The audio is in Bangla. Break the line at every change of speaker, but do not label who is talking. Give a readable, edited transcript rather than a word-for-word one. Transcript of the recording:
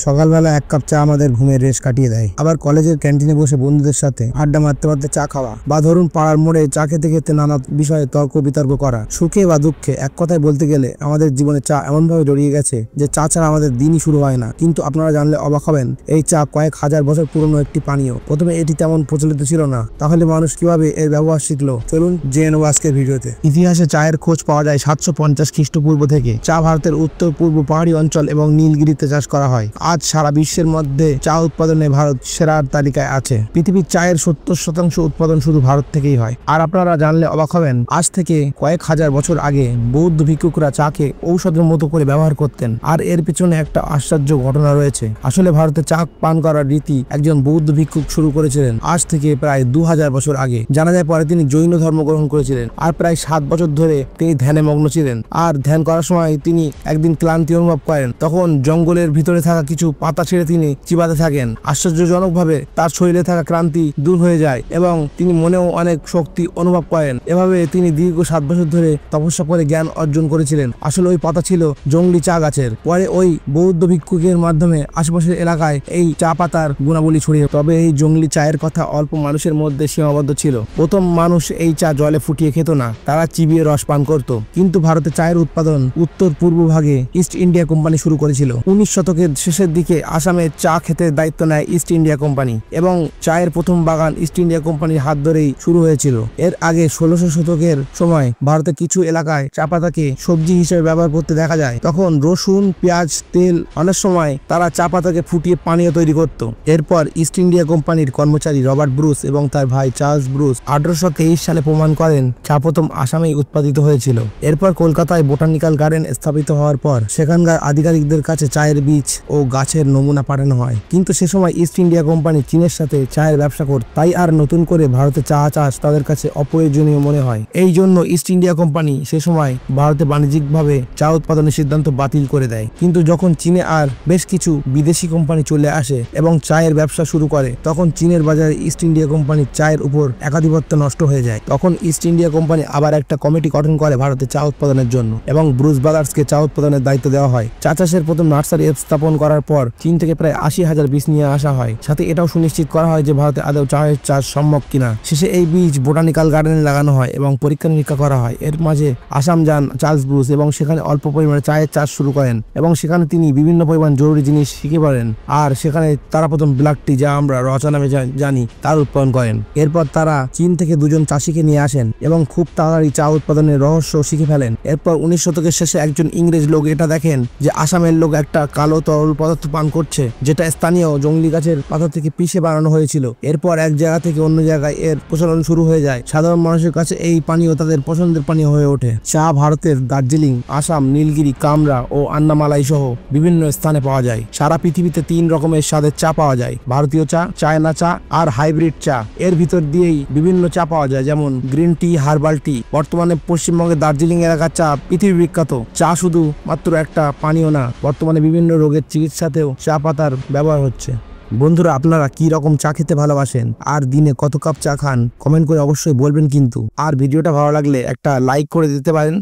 সকালবেলা এক কাপ চা আমাদের ঘুমের রেশ কাটিয়ে দেয়। আবার কলেজের ক্যান্টিনে বসে বন্ধুদের সাথে আড্ডা মারতে মারতে চা খাওয়া, বা ধরুন পাড়ার মোড়ে চা খেতে খেতে নানা বিষয়ে তর্ক বিতর্ক করা। সুখে বা দুঃখে এক কথায় বলতে গেলে আমাদের জীবনে চা এমনভাবে জড়িয়ে গেছে যে চা ছাড়া আমাদের দিনই শুরু হয় না। কিন্তু আপনারা জানলে অবাক হবেন, এই চা কয়েক হাজার বছর পুরনো একটি পানীয়। প্রথমে এটি তেমন প্রচলিত ছিল না, তাহলে মানুষ কিভাবে এর ব্যবহার শিখলো চলুন জেনে নেব আজকের ভিডিওতে। ইতিহাসে চায়ের খোঁজ পাওয়া যায় 750 খ্রিস্টপূর্ব থেকে। চা ভারতের উত্তর পূর্ব পাহাড়ি অঞ্চল এবং নীলগিরিতে চাষ করা হয়। আজ সারা বিশ্বের মধ্যে চা উৎপাদনে ভারত সেরার তালিকায় আছে। পৃথিবীর চায়ের 70% উৎপাদন শুধু ভারত থেকেই হয়। আর আপনারা জানলে অবাক হবেন, আজ থেকে কয়েক হাজার বছর আগে বৌদ্ধ ভিক্ষুকরা চাকে ঔষধের মতো করে ব্যবহার করতেন। আর এর পিছনে একটা আশ্চর্য ঘটনা রয়েছে। আসলে ভারতে চা পান করার রীতি একজন বৌদ্ধ ভিক্ষুক শুরু করেছিলেন আজ থেকে প্রায় 2000 বছর আগে। জানা যায় পরে তিনি জৈন ধর্ম গ্রহণ করেছিলেন আর প্রায় 7 বছর ধরে তিনি ধ্যানে মগ্ন ছিলেন। আর ধ্যান করার সময় তিনি একদিন ক্লান্তি অনুভব করেন। তখন জঙ্গলের ভিতরে থাকা কিছু পাতা ছেড়ে তিনি চিবাতে থাকেন। আশ্চর্যজনকভাবে তার শরীরে থাকা ক্লান্তি দূর হয়ে যায় এবং তিনি মনেও অনেক শক্তি অনুভব করেন। এভাবে তিনি দীর্ঘ 7 বছর ধরে তপস্যা করে জ্ঞান অর্জন করেছিলেন। আসলে ওই পাতা ছিল জংলি চা গাছের। পরে ওই বৌদ্ধ ভিক্ষুকের মাধ্যমে আশেপাশের এলাকায় এই চা পাতার গুণাবলী ছড়িয়ে। তবে এই জংলি চায়ের কথা অল্প মানুষের মধ্যে সীমাবদ্ধ ছিল। প্রথম মানুষ এই চা জলে ফুটিয়ে খেত না, তারা চিবিয়ে রস পান করত। কিন্তু ভারতে চায়ের উৎপাদন উত্তর পূর্ব ভাগে ইস্ট ইন্ডিয়া কোম্পানি শুরু করেছিল। 19 শতকের শেষের দিকে আসামে চা খেতের দায়িত্ব নেয় ইস্ট ইন্ডিয়া কোম্পানি এবং চায়ের প্রথম বাগান ইস্ট ইন্ডিয়া কোম্পানির হাত ধরেই শুরু হয়েছিল। এর আগে 1600 শতকের সময় ভারতের কিছু এলাকায় চা পাতাকে সবজি হিসেবে ব্যবহার করতে দেখা যায়। তখন রসুন, পেঁয়াজ, তেল, অনেক সময় তারা চা পাতাকে ফুটিয়ে পানীয় তৈরি করত। এরপর ইস্ট ইন্ডিয়া কোম্পানির কর্মচারী রবার্ট ব্রুস এবং তার ভাই চার্লস ব্রুস 1823 সালে প্রমাণ করেন চা প্রথম আসামেই উৎপাদিত হয়েছিল। এরপর কলকাতায় বোটানিক্যাল গার্ডেন স্থাপিত হওয়ার পর সেখানকার আধিকারিকদের কাছে চায়ের বীজ ও গাছের নমুনা পাঠানো হয়। কিন্তু সে সময় ইস্ট ইন্ডিয়া কোম্পানি চীনের সাথে চায়ের ব্যবসা করত, তাই আর নতুন করে ভারতে চা চাষ তাদের কাছে অপ্রয়োজনীয় মনে হয়। এই জন্য ইস্ট ইন্ডিয়া কোম্পানি সে সময় ভারতে বাণিজ্যিকভাবে চা উৎপাদনের সিদ্ধান্ত বাতিল করে দেয়। কিন্তু যখন চীনে আর বেশ কিছু বিদেশি কোম্পানি চলে আসে এবং চায়ের ব্যবসা শুরু করে, তখন চীনের বাজারে ইস্ট ইন্ডিয়া কোম্পানির চায়ের উপর একাধিপত্য নষ্ট হয়ে যায়। তখন ইস্ট ইন্ডিয়া কোম্পানি আবার একটা কমিটি গঠন করে ভারতে চা উৎপাদনের জন্য এবং ব্রুস ব্রাদার্সকে চা উৎপাদনের দায়িত্ব দেওয়া হয়। চা চাষের প্রথম নার্সারি স্থাপন করার পর চীন থেকে প্রায় 80,000 বীজ নিয়ে আসা হয়। সাথে এটাও সুনিশ্চিত করা হয় যে ভারতে আদৌ চায়ের চাষ সম্ভব কিনা। শেষে এই বীজ বোটানিক্যাল গার্ডেনে লাগানো হয় এবং পরীক্ষা নিরীক্ষা করা হয়। এর মাঝে আসাম যান চার্লস ব্রুস এবং সেখানে অল্প পরিমাণে চায়ের চাষ শুরু করেন এবং সেখানে তিনি বিভিন্ন পরিমাণ জরুরি জিনিস শিখে পারেন। আর সেখানে তারা প্রথম ব্ল্যাক টি, যা আমরা রচা নামে জানি, তার উৎপাদন করেন। এরপর তারা চীন থেকে 2জন চাষিকে নিয়ে আসেন এবং খুব তাড়াতাড়ি চা উৎপাদনের রহস্য শিখে ফেলেন। এরপর 19 শতকের শেষে একজন ইংরেজ লোক এটা দেখেন যে আসামের লোক একটা কালো তরল পদার্থ পান করছে, যেটা স্থানীয় জংলি গাছের পাতা থেকে পিষে বানানো হয়েছিল। এরপর এক জায়গা থেকে অন্য জায়গায় এর প্রচলন শুরু হয়ে যায়। সাধারণ মানুষের কাছে এই পানীয় তাদের পছন্দের পানীয় হয়ে ওঠে। চা ভারতের দার্জিলিং, আসাম, নীলগিরি, কামরা ও আন্নামালাই সহ বিভিন্ন স্থানে পাওয়া যায়। সারা পৃথিবীতে 3 রকমের স্বাদের চা পাওয়া যায়: ভারতীয় চা, চায়না চা আর হাইব্রিড চা। এর ভিতর দিয়েই বিভিন্ন চা পাওয়া যায়, যেমন গ্রিন টি, হার্বাল টি। বর্তমানে পশ্চিমবঙ্গের দার্জিলিং এলাকার চা পৃথিবী বিখ্যাত। চা শুধু মাত্র একটা পানীয় না, বর্তমানে বিভিন্ন রোগের চিকিৎসাতেও চা পাতার ব্যবহার হচ্ছে। বন্ধুরা, আপনারা কি রকম চা খেতে ভালোবাসেন আর দিনে কত কাপ চা খান কমেন্ট করে অবশ্যই বলবেন কিন্তু। আর ভিডিওটা ভালো লাগলে একটা লাইক করে দিতে পারেন।